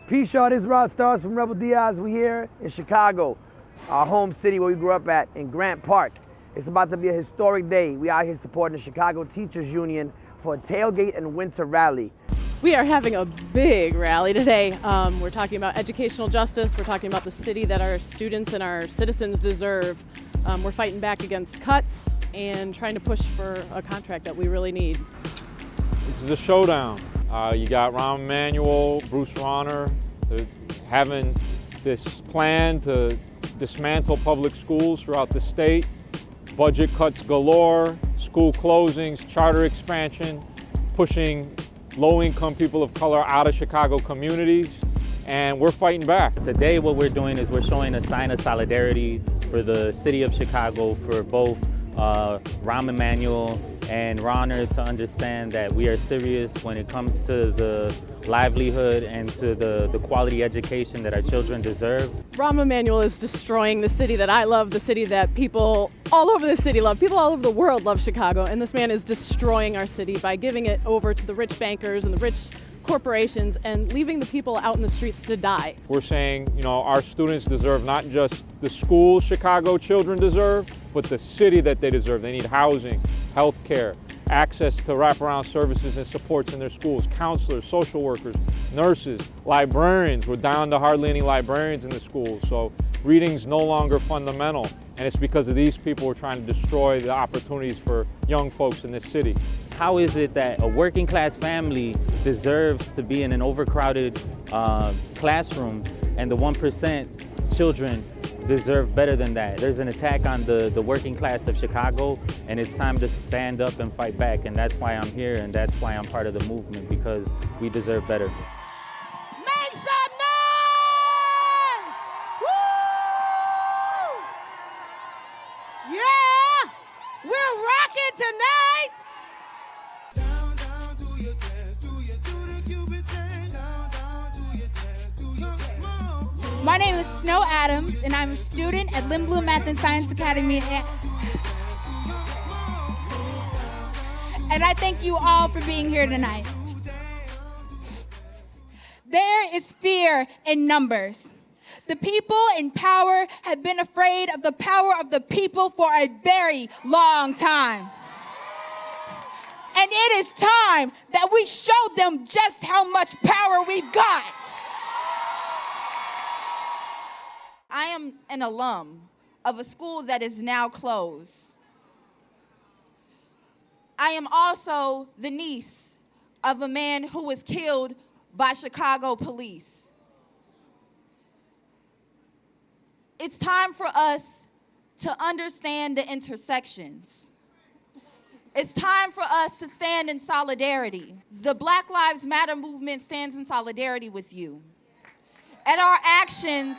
Peace, y'all. This is Rod Stars from Rebel Diaz. We here in Chicago, our home city where we grew up at, in Grant Park. It's about to be a historic day. We out here supporting the Chicago Teachers Union for a tailgate and winter rally. We are having a big rally today. We're talking about educational justice. We're talking about the city that our students and our citizens deserve. We're fighting back against cuts and trying to push for a contract that we really need. This is a showdown. You got Rahm Emanuel, Bruce Rauner, having this plan to dismantle public schools throughout the state, budget cuts galore, school closings, charter expansion, pushing low-income people of color out of Chicago communities, and we're fighting back. Today what we're doing is we're showing a sign of solidarity for the city of Chicago, for both Rahm Emanuel and Rauner to understand that we are serious when it comes to the livelihood and to the quality education that our children deserve. Rahm Emanuel is destroying the city that I love, the city that people all over the city love. People all over the world love Chicago, and this man is destroying our city by giving it over to the rich bankers and the rich corporations and leaving the people out in the streets to die. We're saying, our students deserve not just the school Chicago children deserve, but the city that they deserve. They need housing, health care, access to wraparound services and supports in their schools, counselors, social workers, nurses, librarians. We're down to hardly any librarians in the schools, so reading's no longer fundamental, and it's because of these people we're trying to destroy the opportunities for young folks in this city. How is it that a working class family deserves to be in an overcrowded classroom and the 1% children deserve better than that? There's an attack on the working class of Chicago, and it's time to stand up and fight back, and that's why I'm here, and that's why I'm part of the movement, because we deserve better. Make some noise! Woo! Yeah! We're rocking tonight! My name is Snow Adams, and I'm a student at Lindblom Math and Science Academy. And I thank you all for being here tonight. There is fear in numbers. The people in power have been afraid of the power of the people for a very long time. And it is time that we show them just how much power we've got. I am an alum of a school that is now closed. I am also the niece of a man who was killed by Chicago police. It's time for us to understand the intersections. It's time for us to stand in solidarity. The Black Lives Matter movement stands in solidarity with you. At our actions,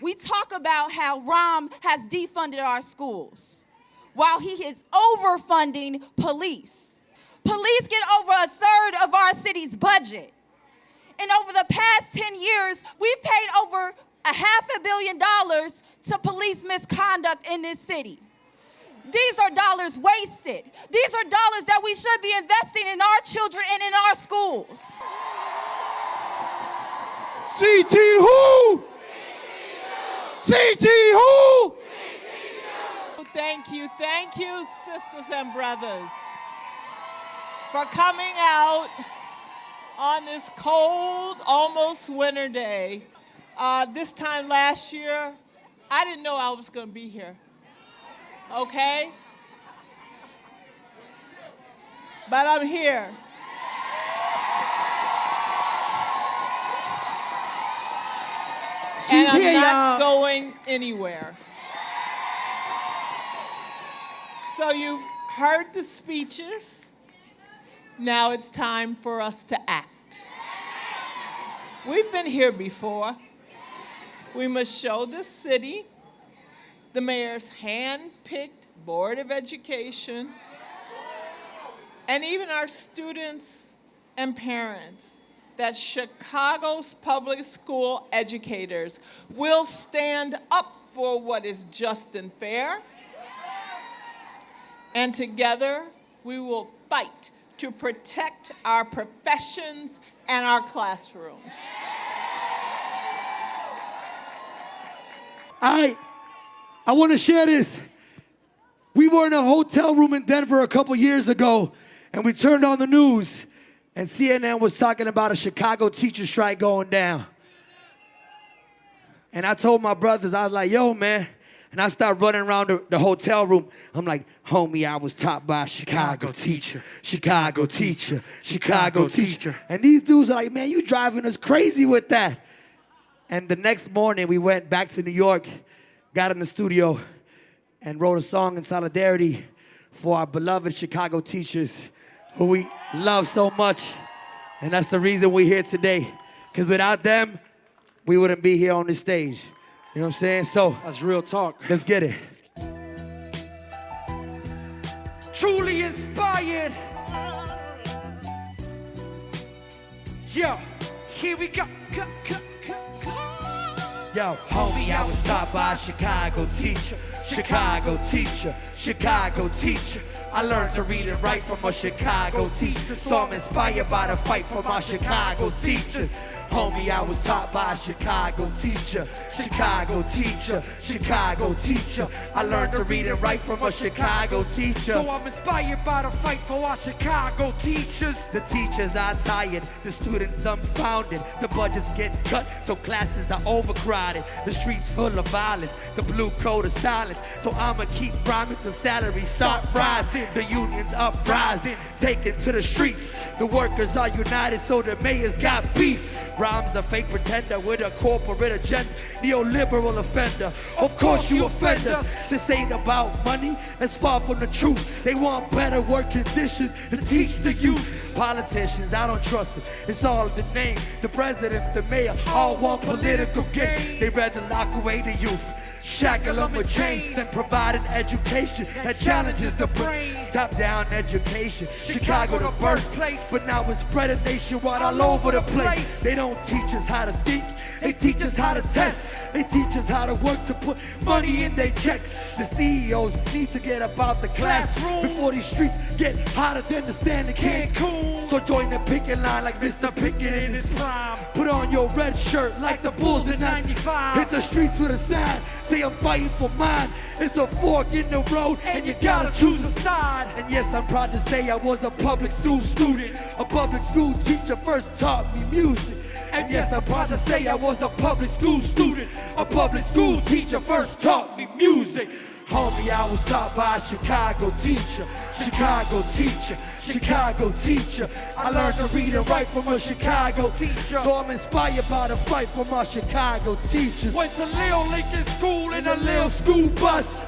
we talk about how Rahm has defunded our schools while he is overfunding police. Police get over a third of our city's budget. And over the past 10 years, we've paid over $500 million to police misconduct in this city. These are dollars wasted. These are dollars that we should be investing in our children and in our schools. CT who? CT who? Thank you, sisters and brothers, for coming out on this cold, almost winter day. This time last year, I didn't know I was going to be here, okay? But I'm here. And I'm not going anywhere. So you've heard the speeches. Now it's time for us to act. We've been here before. We must show the city, the mayor's hand-picked Board of Education, and even our students and parents, that Chicago's public school educators will stand up for what is just and fair, and together we will fight to protect our professions and our classrooms. I want to share this. We were in a hotel room in Denver a couple years ago, and we turned on the news, and CNN was talking about a Chicago teacher strike going down. And I told my brothers, I was like, yo, man. And I started running around the hotel room. I'm like, homie, I was taught by a Chicago teacher, Chicago teacher, Chicago teacher. And these dudes are like, man, you driving us crazy with that. And the next morning, we went back to New York, got in the studio, and wrote a song in solidarity for our beloved Chicago teachers who we love so much. And that's the reason we're here today. Because without them, we wouldn't be here on this stage. You know what I'm saying? So that's real talk. Let's get it. Truly inspired. Yo, here we go. Yo, homie, I was taught by a Chicago teacher, Chicago teacher, Chicago teacher. I learned to read and write from a Chicago teacher, so I'm inspired by the fight for my Chicago teachers. Homie, I was taught by a Chicago teacher, Chicago teacher, Chicago teacher. I learned to read and write from a Chicago teacher. So I'm inspired by the fight for our Chicago teachers. The teachers are tired, the students dumbfounded. The budgets get cut, so classes are overcrowded. The streets full of violence, the blue code of silence. So I'ma keep rhyming till salaries start rising. The unions uprising, taken to the streets. The workers are united, so the mayor's got beef. Rhymes a fake pretender with a corporate agenda, neoliberal offender. Of course you offend us. This ain't about money, that's far from the truth. They want better work conditions to teach the youth. Politicians, I don't trust them. It's all the name. The president, the mayor, all want political gain. They rather lock away the youth, shackle them with chains, and provide an education that challenges the brain. Top-down education, Chicago the birthplace, but now it's spreading nationwide all over the place. They don't teach us how to think, they teach us how to test. They teach us how to work to put money in their checks. The CEOs need to get about the classroom before these streets get hotter than the sand in Cancun. So join the picket line like Mr. Pickett in his prime. Put on your red shirt like the Bulls in '95. Hit the streets with a sign, say I'm fighting for mine. It's a fork in the road and you gotta choose a side. And yes, I'm proud to say I was a public school student. A public school teacher first taught me music. And yes, I'm proud to say I was a public school student. A public school teacher first taught me music. Homie, I was taught by a Chicago teacher, Chicago teacher, Chicago teacher. I learned to read and write from a Chicago teacher, so I'm inspired by the fight for my Chicago teachers. Went to Lil Lincoln School In a Lil school bus,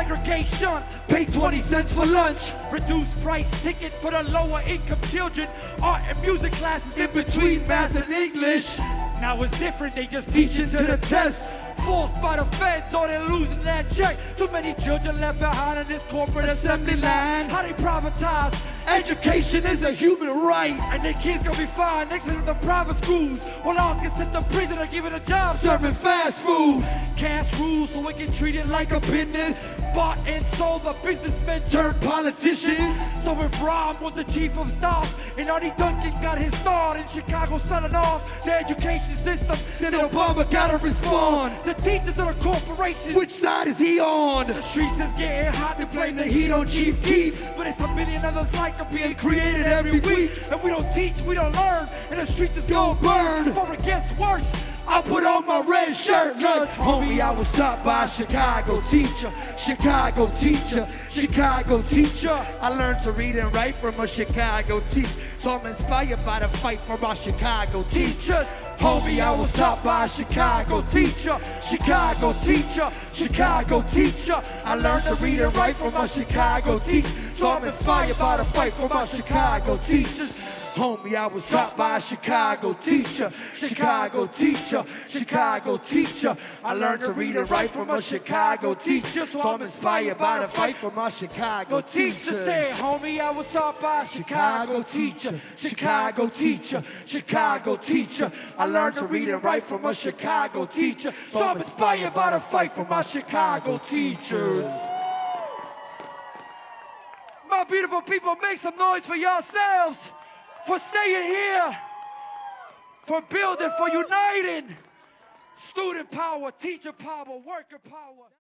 desegregation, pay 20 cents for lunch, reduced price ticket for the lower income children, art and music classes in between math and English. Now it's different, they just Teaching to the test, forced by the feds or they're losing that check. Too many children left behind in this corporate assembly line. How they privatize education is a human right, and their kids gonna be fine next to the private schools. While ours get sent to prison or given a job serving fast food. Cash rules so we can treat it like Like a business, bought and sold by businessmen turned politicians. So if Ron was the chief of staff and Artie Duncan got his start in Chicago selling off the education system, Then Obama gotta respond. the teachers of the corporations. Which side is he on? The streets is getting hot, they blame the The heat on Chief Keef, but it's a million others like them being created every week. And we don't teach, we don't learn, and the streets is Go burn. before it gets worse. I put on my red shirt like, homie, I was taught by a Chicago teacher, Chicago teacher, Chicago teacher. I learned to read and write from a Chicago teacher, so I'm inspired by the fight for my Chicago teachers. Homie, I was taught by a Chicago teacher, Chicago teacher, Chicago teacher. I learned to read and write from a Chicago teacher, so I'm inspired by the fight for my Chicago teachers. Homie, I was taught by a Chicago teacher, Chicago teacher, Chicago teacher. I learned to read and write from a Chicago teacher, so I'm inspired by the fight for my Chicago Teacher said, teachers. homie, I was taught by a Chicago teacher, Chicago teacher, Chicago teacher. I learned to read and write from a Chicago teacher, so I'm inspired by the fight for my Chicago teachers. on, beautiful people, make some noise for yourselves, for staying here, for building, for uniting. Student power, teacher power, worker power.